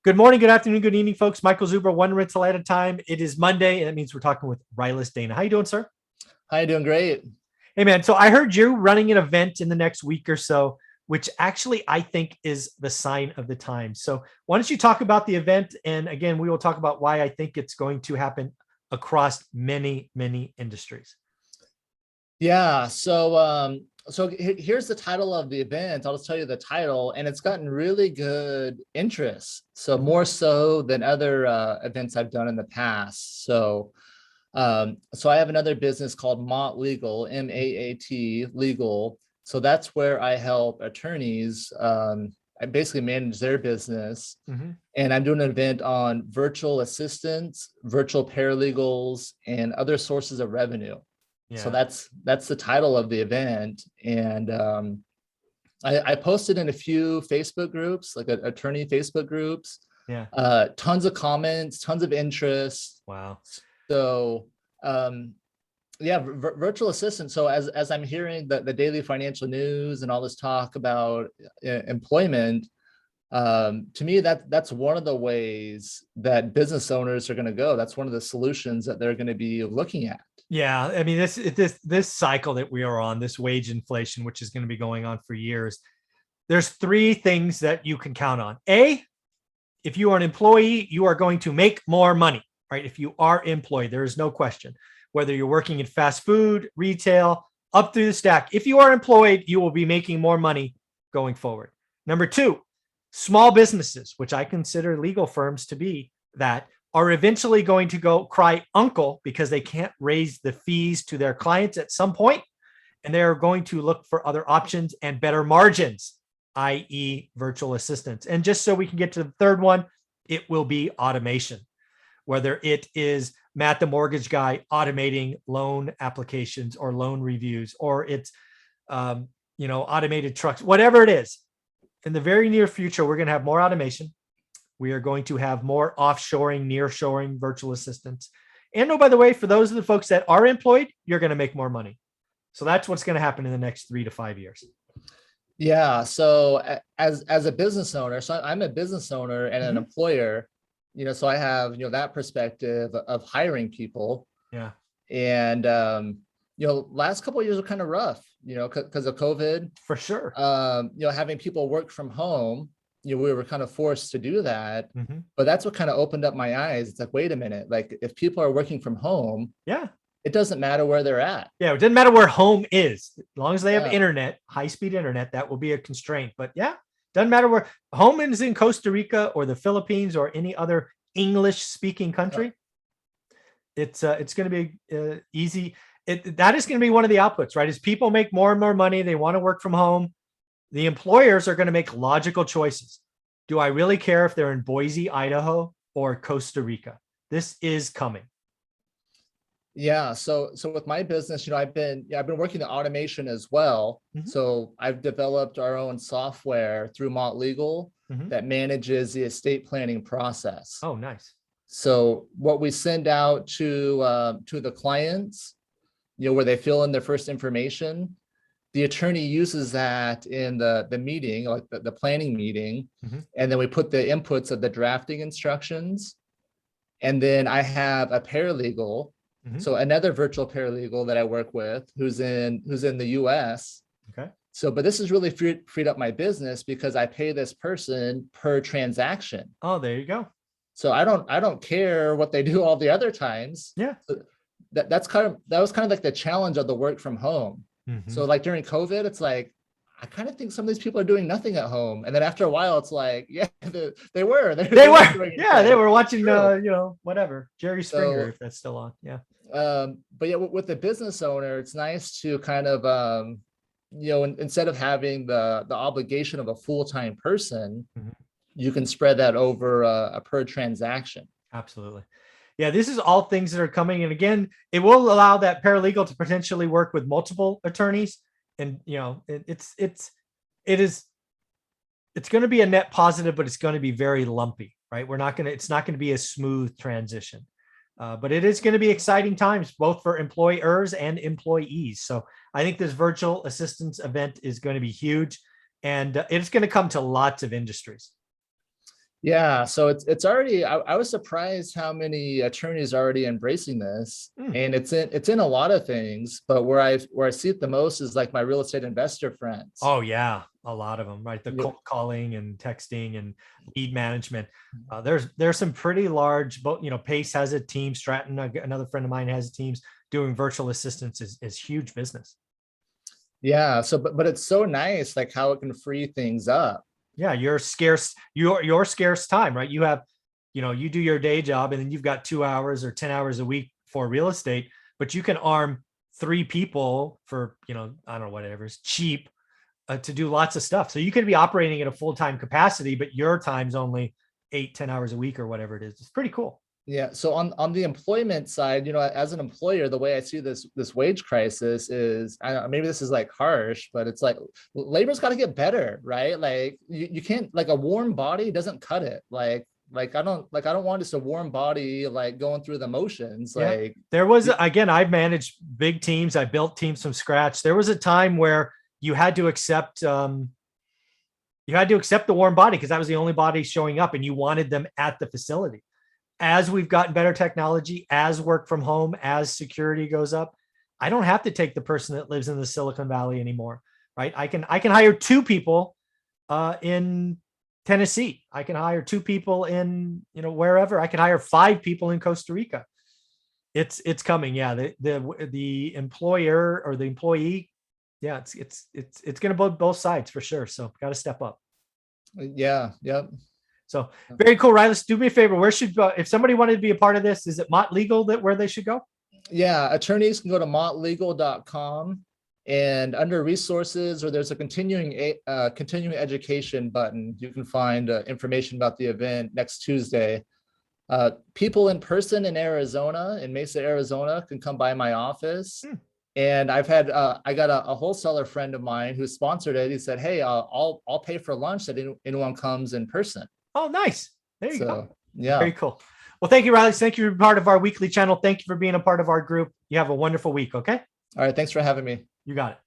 Good morning, good afternoon, good evening, folks. Michael Zuber, one rental at a time. It is Monday, and that means we're talking with Rylas Dana. How you doing, sir? How you doing? Great. Hey, man. So I heard you're running an event in the next week or so, which actually I think is the sign of the time. So why don't you talk about the event? And again, we will talk about why I think it's going to happen across many, many industries. Yeah. Here's the title of the event. I'll just tell you the title, and it's gotten really good interest. So more so than other events I've done in the past. So I have another business called Maat Legal, MAAT Legal. So that's where I help attorneys. I basically manage their business, and I'm doing an event on virtual assistants, virtual paralegals, and other sources of revenue. Yeah. So that's the title of the event. And I posted in a few Facebook groups, like attorney Facebook groups. Yeah. Tons of comments, tons of interest. Wow. So yeah, virtual assistant. So as I'm hearing the daily financial news and all this talk about employment, to me that's one of the ways that business owners are going to go. That's one of the solutions that they're going to be looking at. Yeah, I mean, this cycle that we are on, this wage inflation, which is going to be going on for years, there's three things that you can count on. A, if you are an employee, you are going to make more money, right? If you are employed, there is no question. Whether you're working in fast food, retail, up through the stack, if you are employed, you will be making more money going forward. Number two, small businesses, which I consider legal firms to be that, are eventually going to go cry uncle because they can't raise the fees to their clients at some point, and they're going to look for other options and better margins, i.e. virtual assistants. And just so we can get to the third one, it will be automation, whether it is Matt, the mortgage guy, automating loan applications or loan reviews, or it's automated trucks, whatever it is. In the very near future, we're going to have more automation. We are going to have more offshoring, nearshoring, virtual assistants. And oh, by the way, for those of the folks that are employed, you're going to make more money. So that's what's going to happen in the next 3 to 5 years. Yeah. So as a business owner, so I'm a business owner and an employer, so I have, that perspective of hiring people. Yeah. And, last couple of years were kind of rough, because of COVID. For sure. Having people work from home, we were kind of forced to do that, but that's what kind of opened up my eyes. It's like, wait a minute, like if people are working from home, yeah, it doesn't matter where they're at. Yeah, it doesn't matter where home is, as long as they have internet, high-speed internet. That will be a constraint. But yeah, doesn't matter where home is, in Costa Rica or the Philippines or any other English-speaking country. It's going to be easy. That is going to be one of the outputs, right? As people make more and more money, they want to work from home. The employers are going to make logical choices. Do I really care if they're in Boise, Idaho, or Costa Rica? This is coming. Yeah. So with my business, I've been working in automation as well. So I've developed our own software through Maat Legal that manages the estate planning process. Oh, nice. So what we send out to the clients, where they fill in their first information, the attorney uses that in the meeting, like the planning meeting, and then we put the inputs of the drafting instructions. And then I have a paralegal, so another virtual paralegal that I work with, who's in the US. Okay. So, but this has really freed up my business because I pay this person per transaction. Oh, there you go. So I don't care what they do all the other times. Yeah. So that was kind of like the challenge of the work from home. So like during COVID, it's like, I kind of think some of these people are doing nothing at home. And then after a while, it's like, yeah, they were. They were watching, whatever, Jerry Springer, if that's still on. Yeah. But yeah, with the business owner, it's nice to kind of, instead of having the obligation of a full-time person, you can spread that over a per transaction. Absolutely. Yeah, this is all things that are coming. And again, it will allow that paralegal to potentially work with multiple attorneys. And, it's going to be a net positive, but it's going to be very lumpy, right? It's not going to be a smooth transition. But it is going to be exciting times, both for employers and employees. So I think this virtual assistance event is going to be huge, and it's going to come to lots of industries. Yeah, so it's already. I was surprised how many attorneys are already embracing this, Hmm. and it's in a lot of things. But where I see it the most is like my real estate investor friends. Oh yeah, a lot of them, right? The Yep. cold calling and texting and lead management. There's some pretty large, but Pace has a team. Stratton, another friend of mine, has teams doing virtual assistants. Is huge business. Yeah, so but it's so nice like how it can free things up. Yeah, your scarce time, right? You have, you do your day job and then you've got 2 hours or 10 hours a week for real estate, but you can arm three people for, I don't know, whatever is cheap, to do lots of stuff. So you could be operating at a full-time capacity, but your time's only 8, 10 hours a week or whatever it is. It's pretty cool. Yeah, so on the employment side, as an employer, the way I see this wage crisis is, I don't know, maybe this is like harsh, but it's like labor's got to get better, right? Like you can't, like a warm body doesn't cut it. I don't want just a warm body like going through the motions. Yeah. Like There was, again, I've managed big teams. I built teams from scratch. There was a time where you had to accept, the warm body because that was the only body showing up and you wanted them at the facility. As we've gotten better technology, as work from home, as security goes up, I don't have to take the person that lives in the Silicon Valley anymore, right? I can hire two people in Tennessee. I can hire two people in, wherever. I can hire 5 people in Costa Rica. It's coming. Yeah. The employer or the employee. Yeah. It's going to both sides for sure. So got to step up. yeah, yep. So very cool, Riley. Do me a favor. Where should, if somebody wanted to be a part of this, is it Mott Legal where they should go? Yeah, attorneys can go to mottlegal.com, and under resources, or there's a continuing education button. You can find information about the event next Tuesday. People in person in Arizona, in Mesa, Arizona, can come by my office. And I got a wholesaler friend of mine who sponsored it. He said, "Hey, I'll pay for lunch if anyone comes in person." Oh, nice. There you go. Yeah. Very cool. Well, thank you, Riley. Thank you for being part of our weekly channel. Thank you for being a part of our group. You have a wonderful week. Okay. All right. Thanks for having me. You got it.